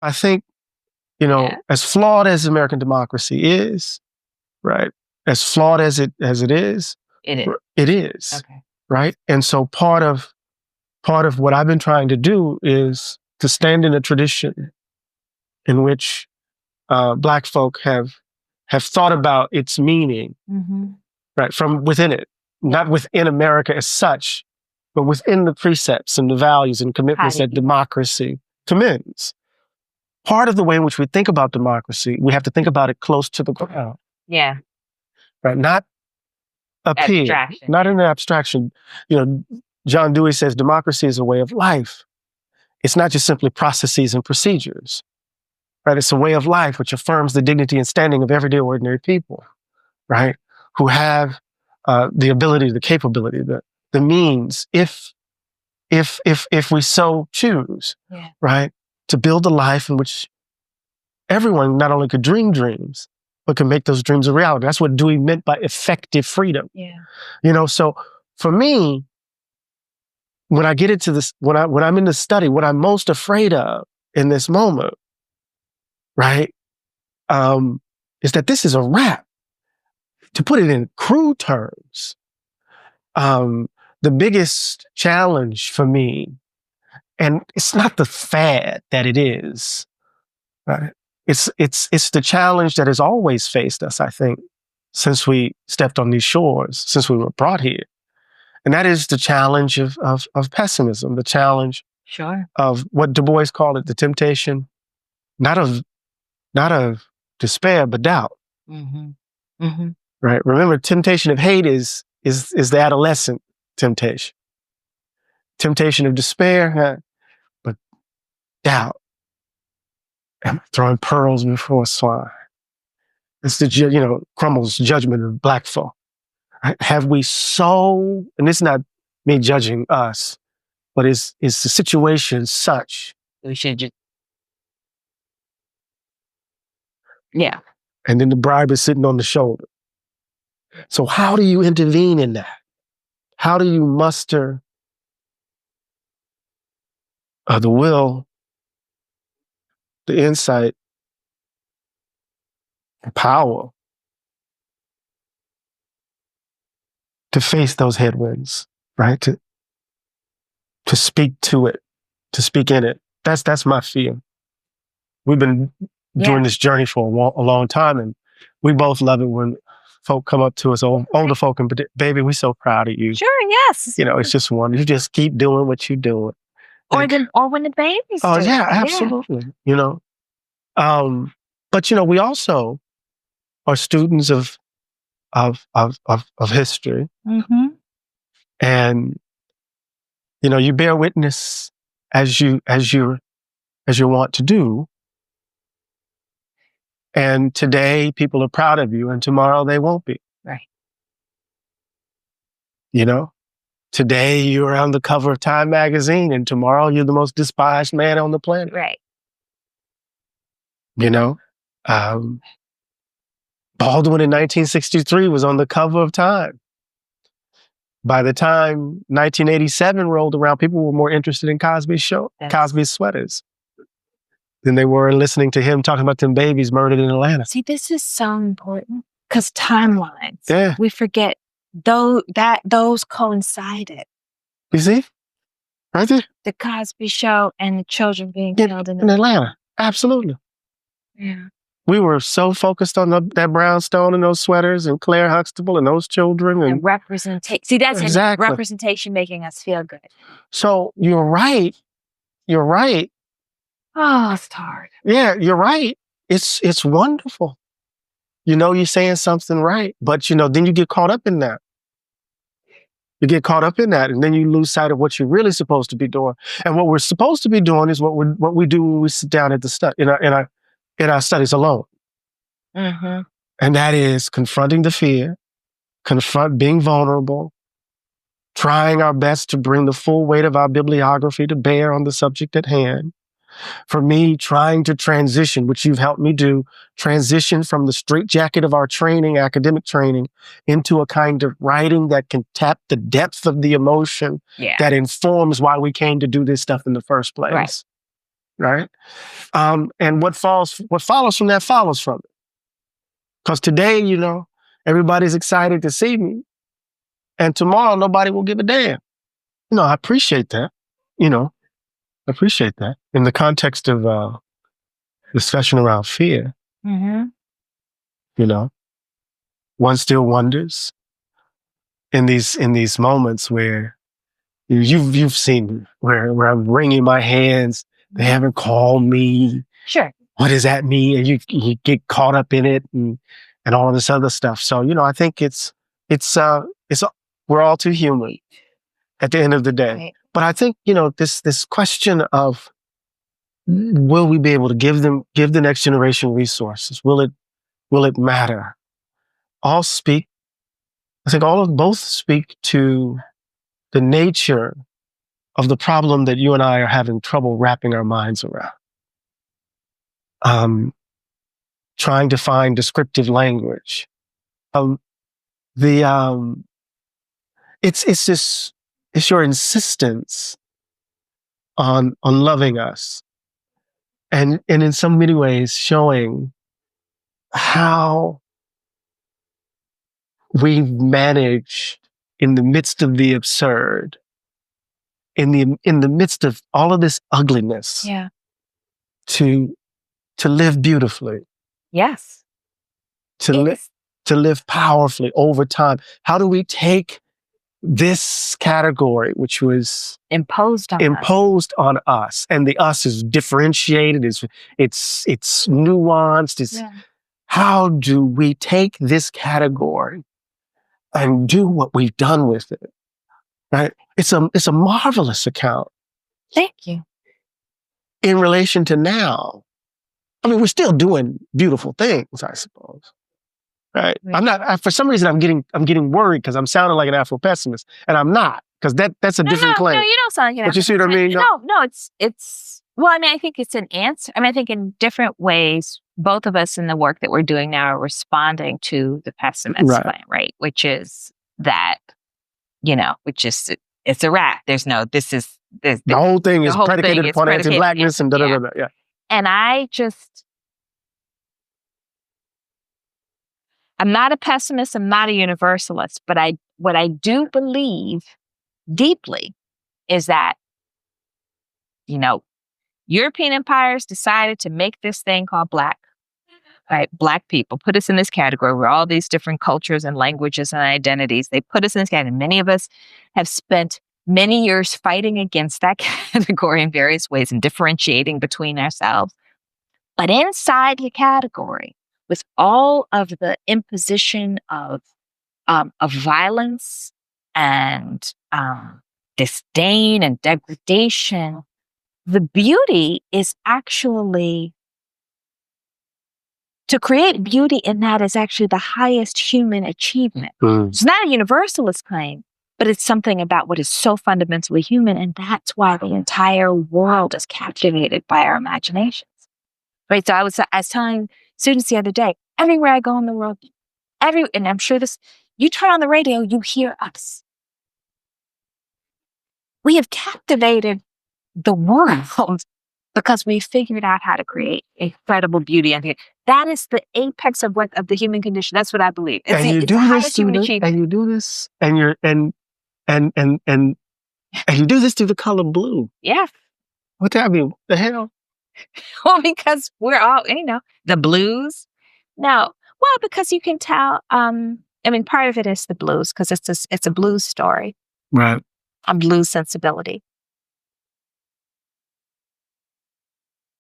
I think, as flawed as American democracy is, right? As flawed as it is, it is, Okay. right? And so part of what I've been trying to do is to stand in a tradition in which Black folk have thought about its meaning, right, from within it, not within America as such, but within the precepts and the values and commitments that democracy commends. Part of the way in which we think about democracy, we have to think about it close to the ground. Yeah. Right? Not up here, not in an abstraction. John Dewey says democracy is a way of life. It's not just simply processes and procedures. Right? It's a way of life which affirms the dignity and standing of everyday ordinary people, right? Who have the ability, the capability, the means, if we so choose, right, to build a life in which everyone not only could dream dreams, but can make those dreams a reality. That's what Dewey meant by effective freedom. Yeah. So for me, when I get into this, when I'm in the study, what I'm most afraid of in this moment, right, is that this is a wrap. To put it in crude terms, the biggest challenge for me, and it's not the fad that it is, right? It's the challenge that has always faced us, I think, since we stepped on these shores, since we were brought here. And that is the challenge of pessimism, the challenge of what Du Bois called it, the temptation, not of despair, but doubt. Right? Remember, temptation of hate is the adolescent temptation. Temptation of despair, but doubt. Am I throwing pearls before swine? It's the, Crummel's judgment of Black folk. Right? Have we so, and it's not me judging us, but is the situation such? We should just, yeah. And then the bribe is sitting on the shoulder. So how do you intervene in that? How do you muster the will, the insight, the power to face those headwinds, right? To speak to it, to speak in it. That's my fear. We've been doing this journey for a long time, and we both love it when folk come up to us, older folk, and baby, we're so proud of you. Sure, yes. It's just one. You just keep doing what you're doing. Or when the babies do. Oh yeah, absolutely. But we also are students of history, and you bear witness as you want to do. And today people are proud of you, and tomorrow they won't be. Right. Today you're on the cover of Time magazine, and tomorrow you're the most despised man on the planet. Right. Baldwin in 1963 was on the cover of Time. By the time 1987 rolled around, people were more interested in Cosby's show, Cosby's sweaters, than they were in listening to him talking about them babies murdered in Atlanta. See, this is so important because timelines. Yeah. We forget those coincided. You see? Right there? The Cosby show and the children being killed in Atlanta. Absolutely. Yeah. We were so focused on that brownstone and those sweaters and Claire Huxtable and those children. And representation. See, that's exactly. Representation making us feel good. So you're right. You're right. Oh, it's hard. Yeah, you're right. It's wonderful. You're saying something right, but then you get caught up in that. You get caught up in that, and then you lose sight of what you're really supposed to be doing. And what we're supposed to be doing is what we do when we sit down at the in our studies alone. And that is confronting the fear, being vulnerable, trying our best to bring the full weight of our bibliography to bear on the subject at hand. For me, trying to transition, which you've helped me do, transition from the straitjacket of our training, academic training, into a kind of writing that can tap the depth of the emotion that informs why we came to do this stuff in the first place. Right. right? And what follows from that follows from it. Because today, everybody's excited to see me, and tomorrow nobody will give a damn. I appreciate that. I appreciate that in the context of discussion around fear. One still wonders in these moments where you've seen me, where I'm wringing my hands. They haven't called me. Sure. What does that mean? And you get caught up in it and all of this other stuff. So I think it's we're all too human at the end of the day. Right. But I think this question of, will we be able to give the next generation resources? Will it matter? I think both speak to the nature of the problem that you and I are having trouble wrapping our minds around. Trying to find descriptive language. It's your insistence on loving us, and in so many ways showing how we manage in the midst of the absurd, in the midst of all of this ugliness, to live beautifully. Yes. To live powerfully over time. How do we take this category, which was imposed on us, and the us is differentiated, it's nuanced. How do we take this category and do what we've done with it? Right? It's a marvelous account. Thank you. In relation to now, I mean, we're still doing beautiful things, I suppose. Right? I'm not. For some reason, I'm getting worried because I'm sounding like an Afro pessimist, and I'm not, because that's a different claim. No, you don't sound like an Afro But you see what I mean? No, it's. Well, I mean, I think it's an answer. I mean, I think in different ways, both of us in the work that we're doing now are responding to the pessimist claim, right? Which is that, which is it's a wrap. There's no. The whole thing is predicated upon anti-blackness and da-da-da-da. Yeah. And I'm not a pessimist, I'm not a universalist, but what I do believe deeply is that, European empires decided to make this thing called Black, right? Black people, put us in this category where all these different cultures and languages and identities, they put us in this category. And many of us have spent many years fighting against that category in various ways and differentiating between ourselves. But inside the category, with all of the imposition of violence and disdain and degradation, the beauty is actually, to create beauty in that is actually the highest human achievement. It's not a universalist claim, but it's something about what is so fundamentally human, and that's why the entire world is captivated by our imaginations. Right? So I was telling students the other day, everywhere I go in the world, and I'm sure you turn on the radio, you hear us. We have captivated the world because we figured out how to create incredible beauty. And that is the apex of the human condition. That's what I believe. And you do this through the color blue. Yeah. What that mean? The hell? Well, because we're all, the blues. No. Well, because you can tell, part of it is the blues, because it's a blues story. Right. A blues sensibility.